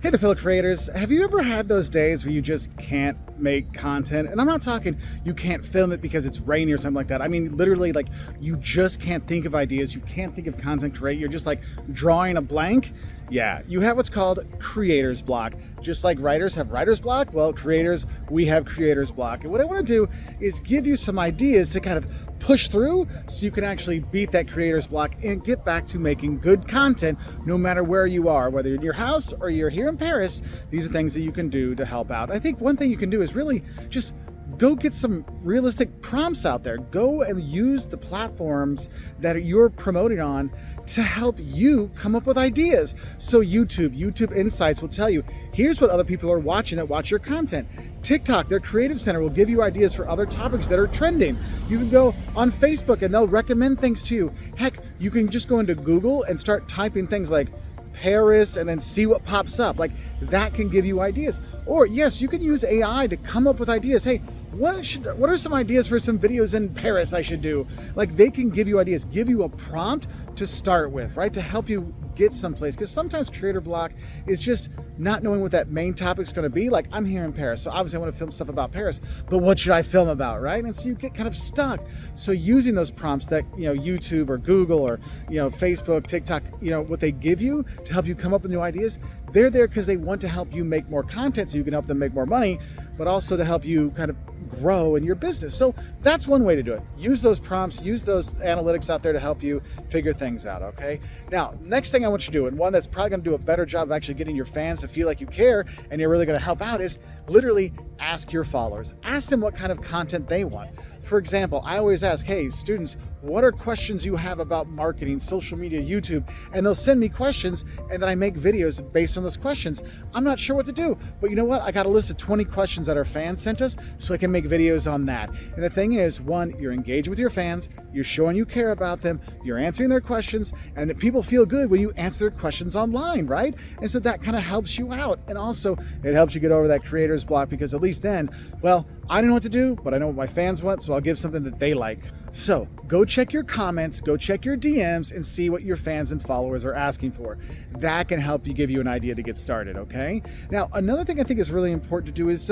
Hey, the fellow creators, have you ever had those days where you just can't make content? And I'm not talking you can't film it because it's rainy or something like that. I mean, literally, like, you just can't think of ideas. You can't think of content to create. You're just like drawing a blank. Yeah, you have what's called creator's block. Just like writers have writer's block, well, creators, we have creator's block. And what I want to do is give you some ideas to kind of push through so you can actually beat that creator's block and get back to making good content no matter where you are, whether you're in your house or you're here in Paris. These are things that you can do to help out. I think one thing you can do is really just go get some realistic prompts out there. Go and use the platforms that you're promoting on to help you come up with ideas. So YouTube Insights will tell you, here's what other people are watching that watch your content. TikTok, their creative center, will give you ideas for other topics that are trending. You can go on Facebook and they'll recommend things to you. Heck, you can just go into Google and start typing things like Paris and then see what pops up. Like, that can give you ideas. Or yes, you can use AI to come up with ideas. Hey, what are some ideas for some videos in Paris I should do? Like, they can give you ideas, give you a prompt to start with, right? To help you get someplace. Because sometimes creator block is just not knowing what that main topic's going to be. Like, I'm here in Paris, so obviously I want to film stuff about Paris, but what should I film about, right? And so you get kind of stuck. So using those prompts that, YouTube or Google or, Facebook, TikTok, what they give you to help you come up with new ideas, they're there because they want to help you make more content so you can help them make more money, but also to help you kind of grow in your business. So that's one way to do it. Use those prompts, use those analytics out there to help you figure things out, okay? Now, next thing I want you to do, and one that's probably gonna do a better job of actually getting your fans to feel like you care and you're really gonna help out, is literally ask your followers. Ask them what kind of content they want. For example, I always ask, hey, students, what are questions you have about marketing, social media, YouTube? And they'll send me questions, and then I make videos based on those questions. I'm not sure what to do, but you know what? I got a list of 20 questions that our fans sent us, so I can make videos on that. And the thing is, one, you're engaging with your fans, you're showing you care about them, you're answering their questions, and that people feel good when you answer their questions online, right? And so that kind of helps you out. And also, it helps you get over that creator's block, because at least then, well, I don't know what to do, but I know what my fans want, so I'll give something that they like. So go check your comments, go check your DMs, and see what your fans and followers are asking for. That can help you give you an idea to get started, okay? Now, another thing I think is really important to do is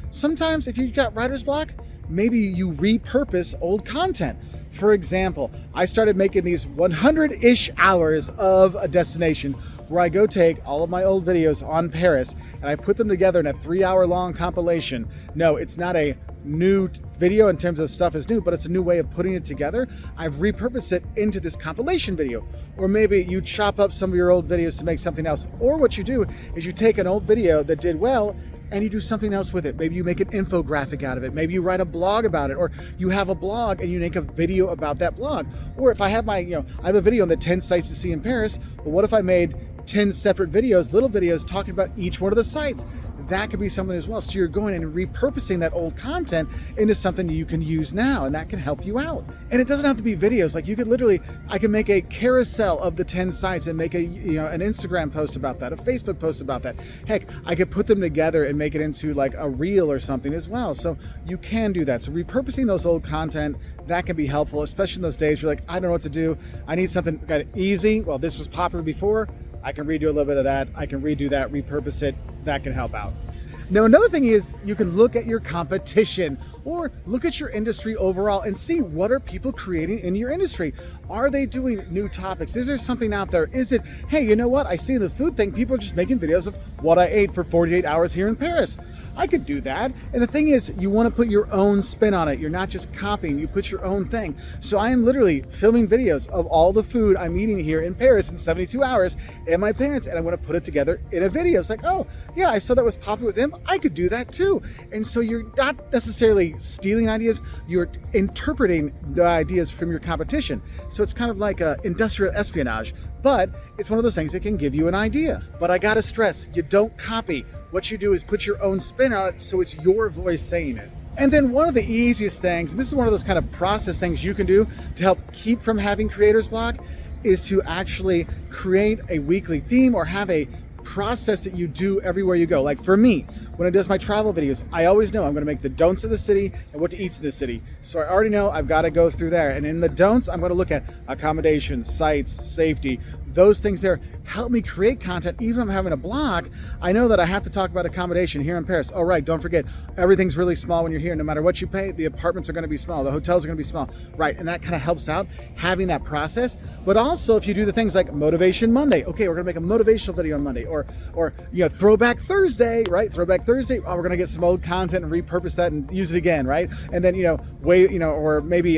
sometimes if you've got writer's block, maybe you repurpose old content. For example, I started making these 100-ish hours of a destination where I go take all of my old videos on Paris and I put them together in a 3-hour-long compilation. No, it's not a new video in terms of the stuff is new, but it's a new way of putting it together. I've repurposed it into this compilation video. Or maybe you chop up some of your old videos to make something else. Or what you do is you take an old video that did well and you do something else with it. Maybe you make an infographic out of it. Maybe you write a blog about it, or you have a blog and you make a video about that blog. Or if I have I have a video on the 10 sites to see in Paris, but what if I made 10 separate videos, little videos talking about each one of the sites? That could be something as well. So you're going and repurposing that old content into something you can use now, and that can help you out. And it doesn't have to be videos. Like, you could literally, I can make a carousel of the 10 sites and make an Instagram post about that, a Facebook post about that. Heck, I could put them together and make it into like a reel or something as well. So you can do that. So repurposing those old content, that can be helpful, especially in those days you're like, I don't know what to do. I need something kind of easy. Well, this was popular before. I can redo a little bit of that. I can redo that, repurpose it. That can help out. Now, another thing is you can look at your competition or look at your industry overall and see, what are people creating in your industry? Are they doing new topics? Is there something out there? Is it, hey, you know what? I see the food thing. People are just making videos of what I ate for 48 hours here in Paris. I could do that. And the thing is, you want to put your own spin on it. You're not just copying, you put your own thing. So I am literally filming videos of all the food I'm eating here in Paris in 72 hours and my parents, and I want to put it together in a video. It's like, oh yeah, I saw that was popular with them. I could do that too. And so you're not necessarily stealing ideas, you're interpreting the ideas from your competition. So it's kind of like industrial espionage, but it's one of those things that can give you an idea. But I gotta stress, you don't copy. What you do is put your own spin on it, so it's your voice saying it. And then one of the easiest things, and this is one of those kind of process things you can do to help keep from having creator's block, is to actually create a weekly theme or have a process that you do everywhere you go. Like for me, when I does my travel videos, I always know I'm going to make the don'ts of the city and what to eat in the city. So I already know I've got to go through there. And in the don'ts, I'm going to look at accommodations, sites, safety, those things there help me create content. Even if I'm having a block, I know that I have to talk about accommodation here in Paris. Oh, right, don't forget, everything's really small when you're here. No matter what you pay, the apartments are gonna be small, the hotels are gonna be small, right? And that kind of helps out, having that process. But also, if you do the things like Motivation Monday, okay, we're gonna make a motivational video on Monday, or Throwback Thursday, right? Throwback Thursday, oh, we're gonna get some old content and repurpose that and use it again, right? And then, or maybe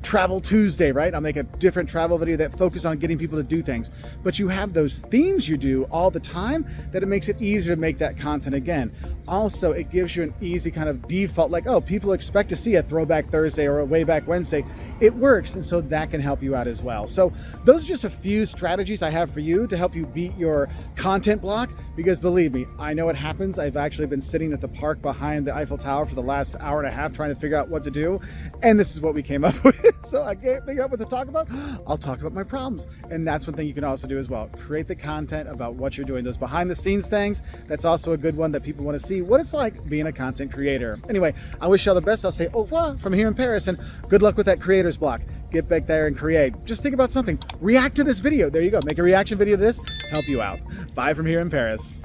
Travel Tuesday, right? I'll make a different travel video that focuses on getting people to do things. But you have those themes you do all the time that it makes it easier to make that content again. Also, it gives you an easy kind of default, like, oh, people expect to see a Throwback Thursday or a Way Back Wednesday. It works, and so that can help you out as well. So those are just a few strategies I have for you to help you beat your content block, because believe me, I know it happens. I've actually been sitting at the park behind the Eiffel Tower for the last hour and a half trying to figure out what to do, and this is what we came up with. So I can't figure out what to talk about. I'll talk about my problems. And that's one thing you can also do as well. Create the content about what you're doing. Those behind the scenes things, that's also a good one that people want to see what it's like being a content creator. Anyway, I wish you all the best. I'll say au revoir from here in Paris, and good luck with that creator's block. Get back there and create. Just think about something. React to this video. There you go. Make a reaction video to this. Help you out. Bye from here in Paris.